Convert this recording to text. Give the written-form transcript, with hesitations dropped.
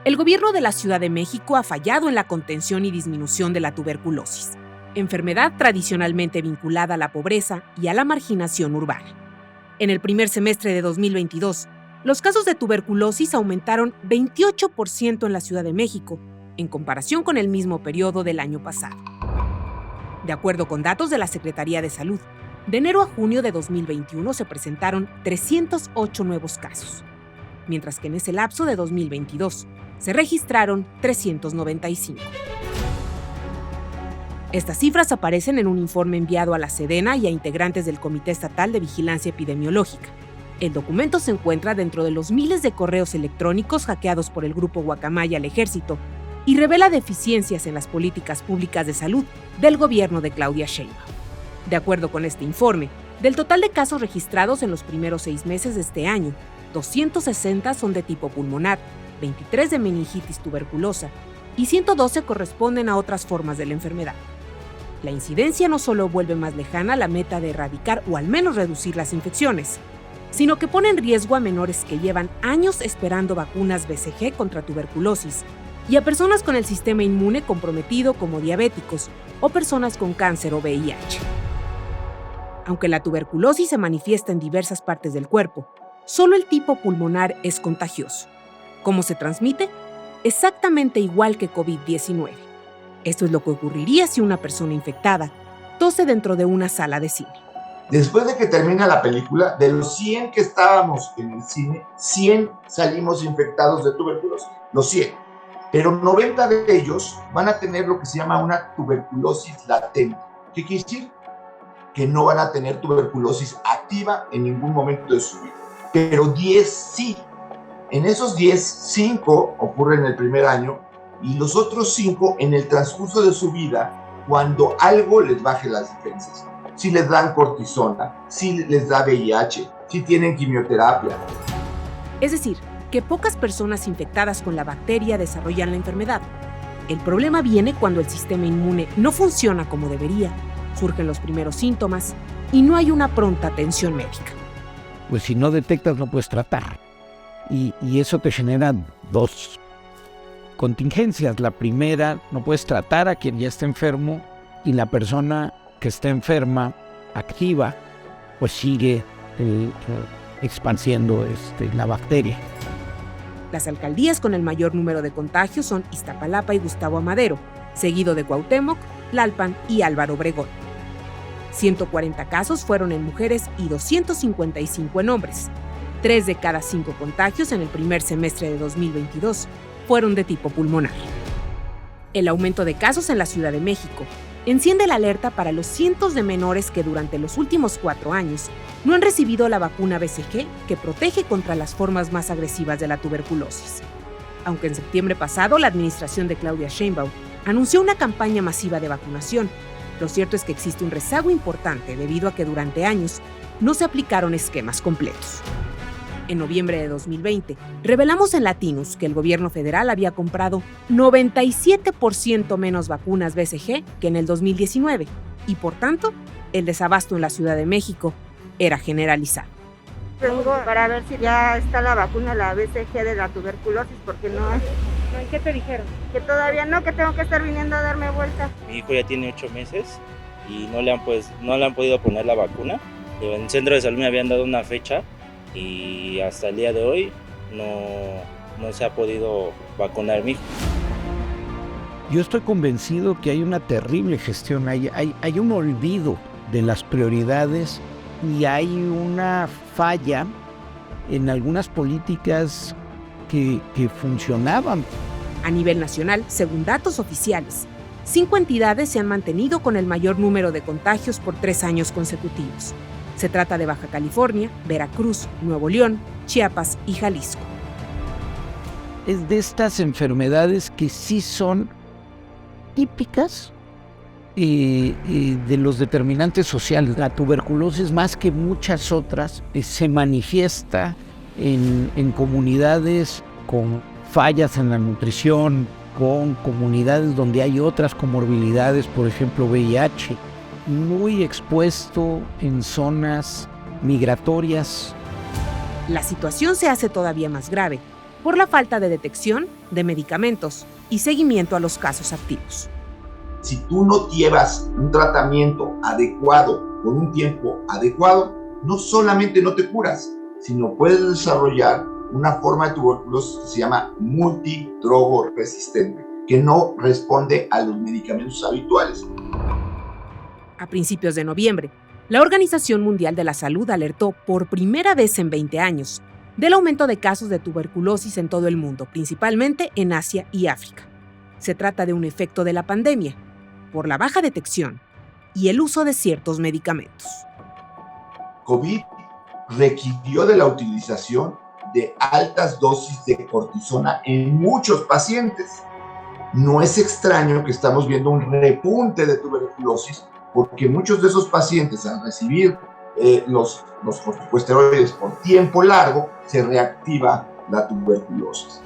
El gobierno de la Ciudad de México ha fallado en la contención y disminución de la tuberculosis, enfermedad tradicionalmente vinculada a la pobreza y a la marginación urbana. En el primer semestre de 2022, los casos de tuberculosis aumentaron 28% en la Ciudad de México, en comparación con el mismo periodo del año pasado. De acuerdo con datos de la Secretaría de Salud, de enero a junio de 2021 se presentaron 308 nuevos casos, mientras que en ese lapso de 2022 se registraron 395. Estas cifras aparecen en un informe enviado a la Sedena y a integrantes del Comité Estatal de Vigilancia Epidemiológica. El documento se encuentra dentro de los miles de correos electrónicos hackeados por el grupo Guacamaya al Ejército y revela deficiencias en las políticas públicas de salud del gobierno de Claudia Sheinbaum. De acuerdo con este informe, del total de casos registrados en los primeros 6 meses de este año, 260 son de tipo pulmonar, 23 de meningitis tuberculosa y 112 corresponden a otras formas de la enfermedad. La incidencia no solo vuelve más lejana la meta de erradicar o al menos reducir las infecciones, sino que pone en riesgo a menores que llevan años esperando vacunas BCG contra tuberculosis y a personas con el sistema inmune comprometido como diabéticos o personas con cáncer o VIH. Aunque la tuberculosis se manifiesta en diversas partes del cuerpo, solo el tipo pulmonar es contagioso. ¿Cómo se transmite? Exactamente igual que COVID-19. Esto es lo que ocurriría si una persona infectada tose dentro de una sala de cine. Después de que termina la película, de los 100 que estábamos en el cine, 100 salimos infectados de tuberculosis, los 100. Pero 90 de ellos van a tener lo que se llama una tuberculosis latente. ¿Qué quiere decir? Que no van a tener tuberculosis activa en ningún momento de su vida. Pero 10 sí. En esos 10, 5 ocurren en el primer año y los otros 5 en el transcurso de su vida cuando algo les baje las defensas. Si les dan cortisona, si les da VIH, si tienen quimioterapia. Es decir, que pocas personas infectadas con la bacteria desarrollan la enfermedad. El problema viene cuando el sistema inmune no funciona como debería, surgen los primeros síntomas y no hay una pronta atención médica. Pues si no detectas no puedes tratar. Y eso te genera 2 contingencias. La primera, no puedes tratar a quien ya está enfermo y la persona que está enferma, activa, pues sigue expandiendo la bacteria. Las alcaldías con el mayor número de contagios son Iztapalapa y Gustavo Amadero, seguido de Cuauhtémoc, Tlalpan y Álvaro Obregón. 140 casos fueron en mujeres y 255 en hombres. 3 de cada 5 contagios en el primer semestre de 2022 fueron de tipo pulmonar. El aumento de casos en la Ciudad de México enciende la alerta para los cientos de menores que durante los últimos 4 años no han recibido la vacuna BCG que protege contra las formas más agresivas de la tuberculosis. Aunque en septiembre pasado la administración de Claudia Sheinbaum anunció una campaña masiva de vacunación, lo cierto es que existe un rezago importante debido a que durante años no se aplicaron esquemas completos. En noviembre de 2020, revelamos en Latinus que el gobierno federal había comprado 97% menos vacunas BCG que en el 2019 y, por tanto, el desabasto en la Ciudad de México era generalizado. Vengo para ver si ya está la vacuna, la BCG de la tuberculosis, porque no hay. ¿Qué te dijeron? Que todavía no, que tengo que estar viniendo a darme vueltas. Mi hijo ya tiene 8 meses y no le han podido poner la vacuna. En el centro de salud me habían dado una fecha y hasta el día de hoy no se ha podido vacunar mi hijo. Yo estoy convencido que hay una terrible gestión, hay un olvido de las prioridades y hay una falla en algunas políticas que funcionaban. A nivel nacional, según datos oficiales, 5 entidades se han mantenido con el mayor número de contagios por 3 años consecutivos. Se trata de Baja California, Veracruz, Nuevo León, Chiapas y Jalisco. Es de estas enfermedades que sí son típicas de los determinantes sociales. La tuberculosis, más que muchas otras, se manifiesta en comunidades con fallas en la nutrición, con comunidades donde hay otras comorbilidades, por ejemplo VIH, muy expuesto en zonas migratorias. La situación se hace todavía más grave por la falta de detección de medicamentos y seguimiento a los casos activos. Si tú no llevas un tratamiento adecuado por un tiempo adecuado, no solamente no te curas, sino puedes desarrollar una forma de tuberculosis que se llama multidrogo resistente, que no responde a los medicamentos habituales. A principios de noviembre, la Organización Mundial de la Salud alertó por primera vez en 20 años del aumento de casos de tuberculosis en todo el mundo, principalmente en Asia y África. Se trata de un efecto de la pandemia, por la baja detección y el uso de ciertos medicamentos. COVID requirió de la utilización de altas dosis de cortisona en muchos pacientes. No es extraño que estamos viendo un repunte de tuberculosis porque muchos de esos pacientes al recibir los corticosteroides por tiempo largo se reactiva la tuberculosis.